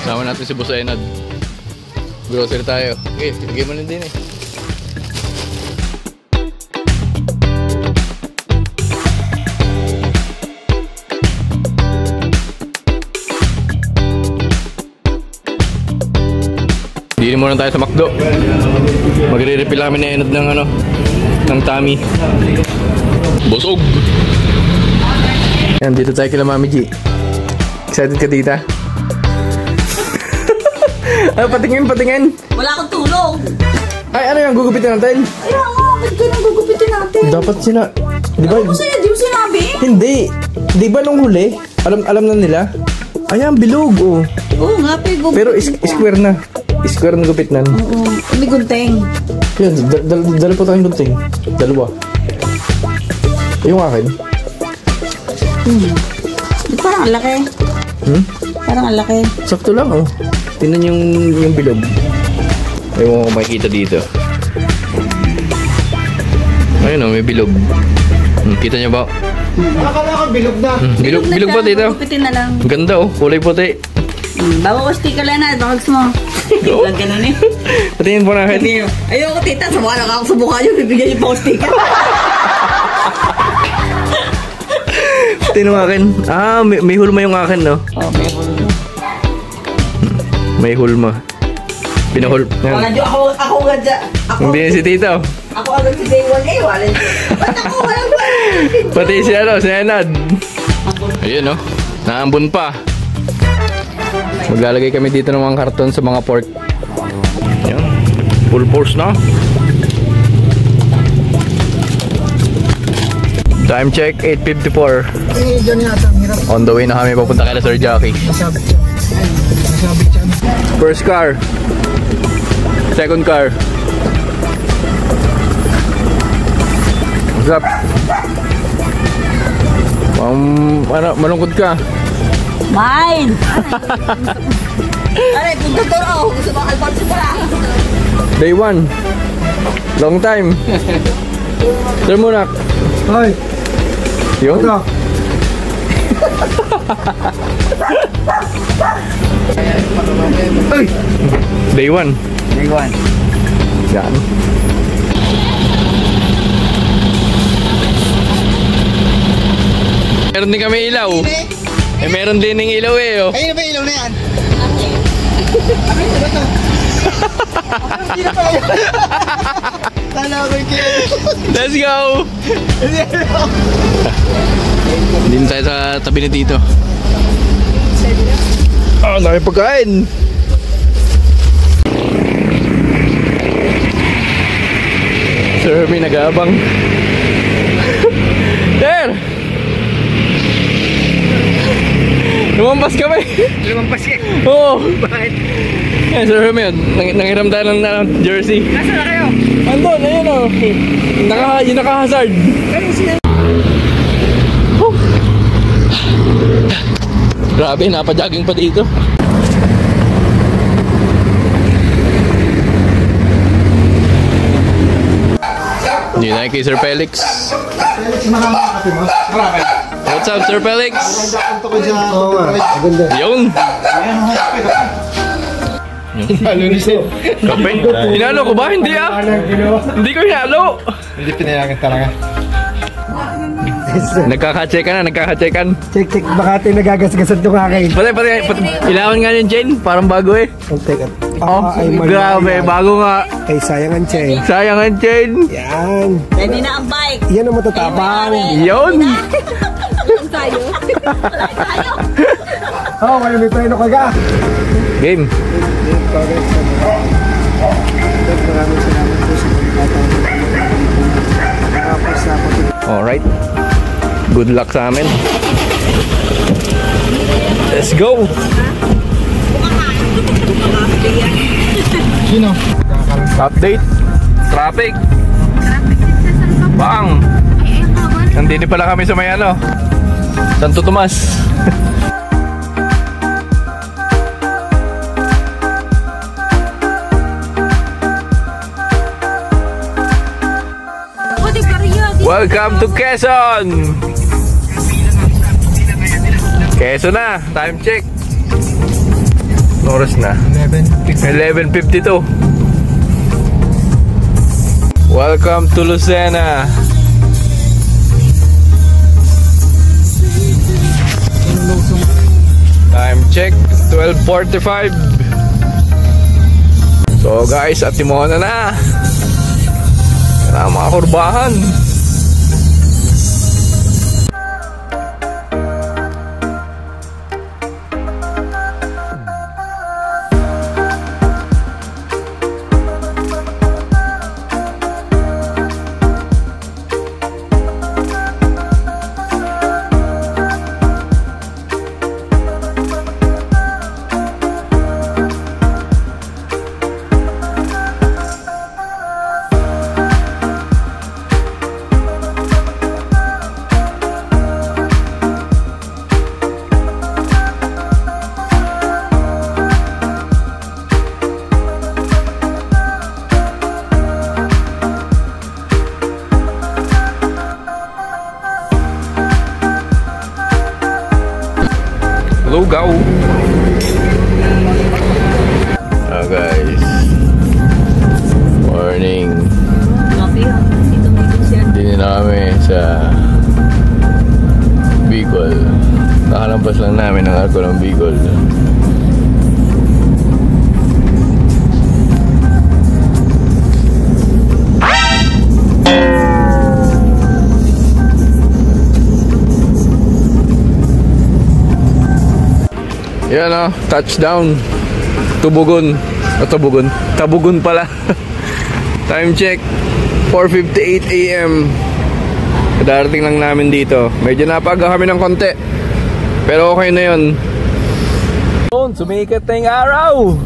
Sama natin si Boss Enad. Grocery tayo. Okay, bigay mo na din eh. Dili muna tayo sa McDo. Magre-refill kami na Enad ng ano, ng tummy. Busog. Yan, dito tayo kila Mami G. Excited ka, tita? Ay, patingin, patingin. Wala akong tulong. Ay, ano yung gugupitin natin? Ay, ba't ganun gugupitin natin? Dapat di ba? Di mo sinabi? Hindi. Di ba nung huli? Alam na nila? Ayan, bilog, oh. Oo nga, pero square na. Square na gupit nan. Oo, may gunting. Yan, dala po tayong gunting. Dalawa. Yung akin. Parang ang laki. Parang ang laki. Sakto lang, oh. Tingnan yung bilog. Ewan ko makikita dito. Ayun, oh, may bilog. Kita niyo ba? Akala ko bilog na. Bilog ba dito? Gugupitin na lang. Ganda, oh. Kulay puti. Bawa ko sticker lang na. Baka gusto mo. Lang ganun eh. Patingin po na akin. Ayoko tita. Sumukha lang ako sa mukha nyo. Bibigyan niyo pa ako sticker. Tingnan akin. Ah, may hulma yung akin, no? Oh, may hulma. May hulma. Pinahul. Ako nga dyan. Hindi si tita, oh. Ako agad si Day 1 eh. Wala niyo. Ba't ako walang Pati si Enad. Ayun, no? Naambun pa. Maglalagay kami dito ng mga karton sa mga pork. Yan. Full force na. Time check, 8:54. On the way na kami papunta kay Sir Jackie. First car. Second car. What's up? Malungkot ka? Mine! Aray, kung totoo, gusto mo Alfonso pala. Day 1. Long time. Sir Munak. Hoy. Yun? Ito. Day 1. Day 1. Yan. Meron din kami ilaw. Eh, meron din ng ilaw eh, oh. Ayun na ba yung ilaw na yan? Ano ba ito? Hindi na pa yun. Tala ko yung kaya. Let's go! Din tayo sa tabi na dito. Oh, dami pagkain! Sir, may nag-aabang. Sir! Lumampas kami! Lumampas ka? Oo! Bakit? Eh, Sir Hermione, nanghiram tayo ng jersey. Nasaan na kayo? Andun, ayun o. Yung naka-hazard. Grabe, napajogging pa dito. Hindi na kay Sir Felix. What's up, Sir Felix? Yun! Kape? Hinalo ko ba? Hindi ah! Hindi ko hinalo! Hindi pinayagan talaga. Nagkaka-checkan. Check, baka tayo nagagasgasan itong akin. Pati, ilawan nga yung chain, parang bago eh. Grabe, bago nga. Ay, sayang ang chain. Sayang ang chain. Yan. Ready na ang bike. Yan ang matatapang. Yun. Walang tayo. Walang tayo. Oh, may tayo na kaga. Game. Maraming salamat po sa pagkakataon. Alright. Good luck sa amin. Let's go. Sino? Update. Traffic. Bang. Nandito pala kami sa may ano, Santo Tomas. Welcome to Quezon! Quezon na, time check. Oras na. 11:52. Welcome to Lucena. Time check 12:45. So guys, at Timona na. Yan ang mga kurbahan. Lugaw. Oh guys, morning. Hindi na kami sa Bicol. Nakalampas lang namin ang arko ng Bicol. Yan o, touchdown. Tubugon. Tubugon. Tabugon pala. Time check 4:58 AM. Darating lang namin dito. Medyo napaga kami ng konti, pero okay na yun. Sumikat na yung araw.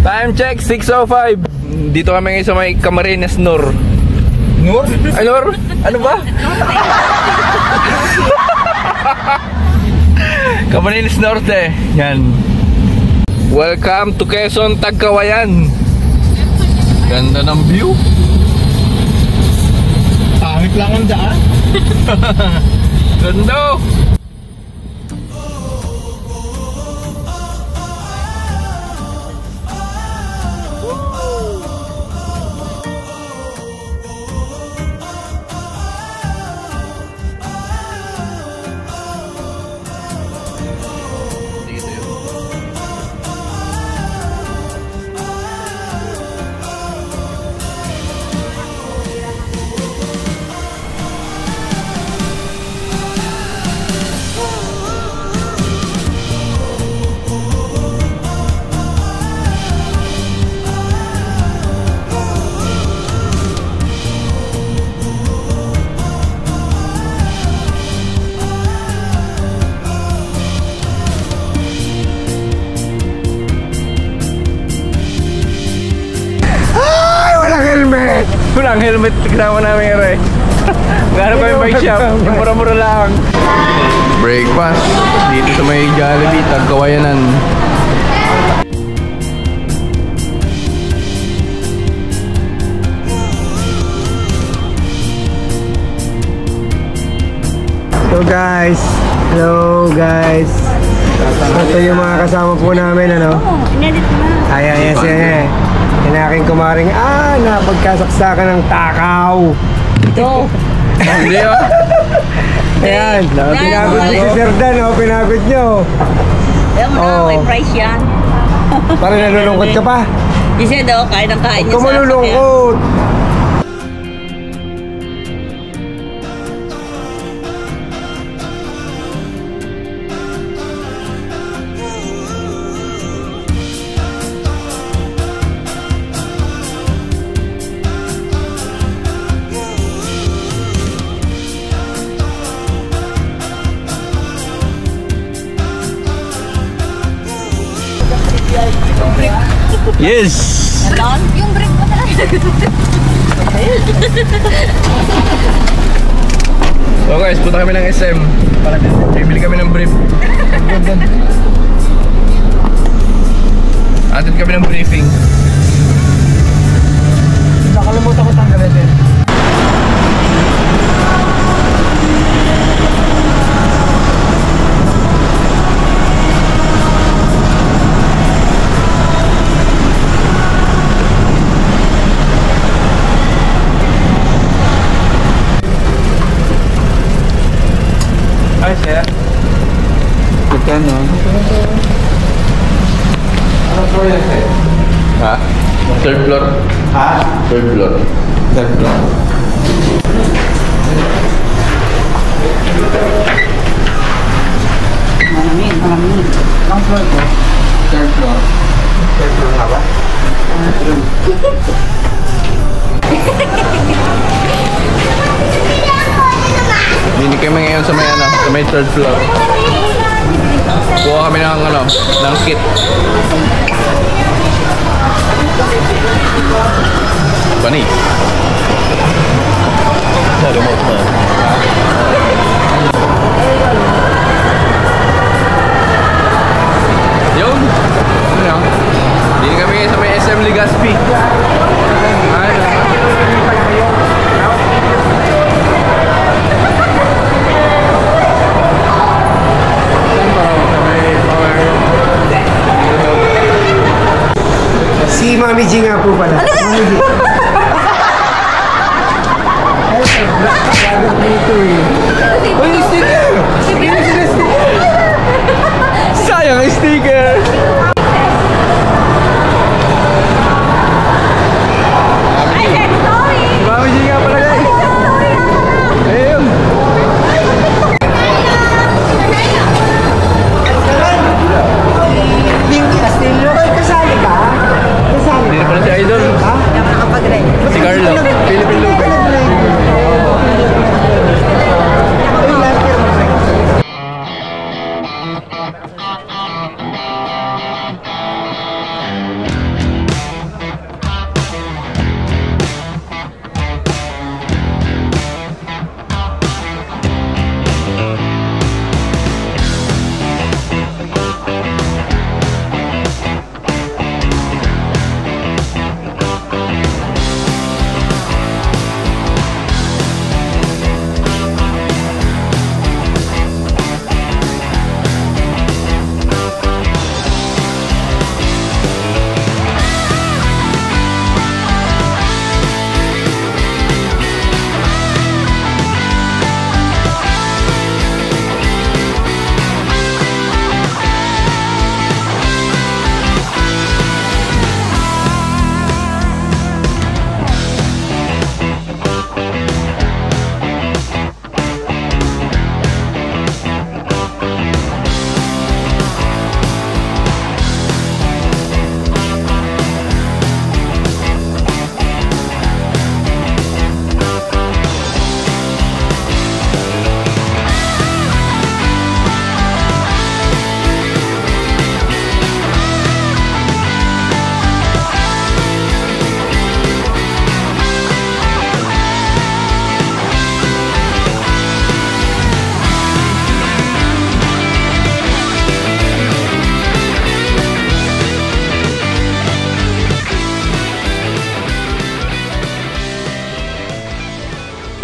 Time check 6:05. Dito kami ngayon sa may Camarines Nur. Nur? Ay, Nur? Ano ba? Camarines Norte. Yan. Welcome to Quezon, Tagkawayan. Ganda ng view. Pangit lang ang daan. Ganda. Walang helmet, kasama namin yung Ray. Gano'n pa yung bike shop, yung mura-mura lang. Breakfast dito sa may Jollibee, Tagkawayanan. Hello guys. Ito yung mga kasama po namin, ano? Inedit mo na. Ayan, yes. Yan aking kumaring, napagkasaksakan ng takaw. Ito. Hindi oh. Ayan, pinagod mo si Sir Dan, pinagod nyo. Ayan mo na, may price yan. Parang nalulungkot ka pa. Isa daw, kain ng kain niya sa Huwag ka malulungkot. Yes! Ganon? Yung brick mo talaga. So guys, punta kami ng SM. Bibili kami ng brief. Atid kami ng briefing. Nakalimutan ko tanggalin din. Ganon. Ano floor yan sa'yo? Ha? Third floor? Ha? Third floor. Third floor. Malamig, malamig. Ang floor ko? Third floor. Third floor nga ba? Hindi kami ngayon sa may ano, sa may third floor. Kuha kami ng ano, ng kit. Bani. Sa remote na. Yun. Ano? Hindi kami sa may SM Legazpi. Ay, Si Mami G nga po pala. Mami G. Uy, sticker! sayang ang sticker. Mami G nga pala guys. Ayun. Pink Castillo. Kasali ka? Kasali Hindi ka? na pala si Idol. Ha? Si Carlo. Philippine Lupe.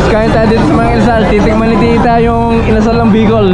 Kain tayo dito sa mga Rizal. Titikman ni Tita yung inasal ng Bicol.